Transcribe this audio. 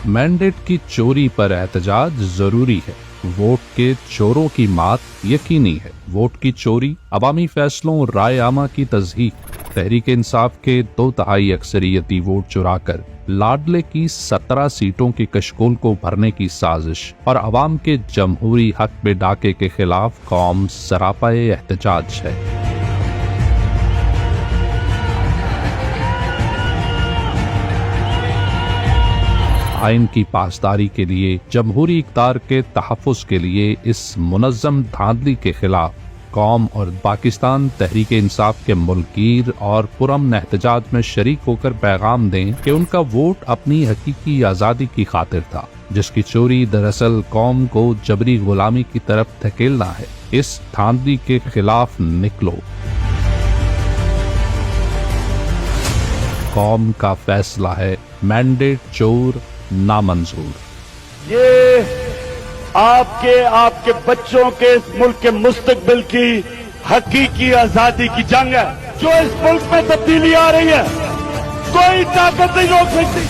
Mandate की चोरी पर एहतजाज जरूरी है, वोट के चोरों की मात यकीनी है। वोट की चोरी, अवामी फैसलों और राय आमा की तज़हीक, तहरीक इंसाफ के 2/3 अक्सरियती वोट चुराकर लाडले की 17 सीटों की कशकोल को भरने की साजिश और अवाम के जमहूरी हक में डाके के खिलाफ कौम सरापाए एहतजाज है। आइन की पासदारी के लिए, जमहूरी इक़्तिदार के तहफ़्फ़ुज़ के लिए इस मुनज़्ज़म धांधली के खिलाफ कौम और पाकिस्तान तहरीक इंसाफ के मुल्कीर और पुरअमन एहतजाज में शरीक होकर पैगाम दें कि उनका वोट अपनी हकीकी आज़ादी की खातिर था, जिसकी चोरी दरअसल कौम को जबरी गुलामी की तरफ धकेलना है। इस धांधली के खिलाफ निकलो। कौम का फैसला है, मैंडेट चोर नामंजूर। ये आपके बच्चों के इस मुल्क के मुस्तकबिल की हकीकी आजादी की जंग है। जो इस मुल्क में तब्दीली आ रही है, कोई ताकत नहीं रोक सकती।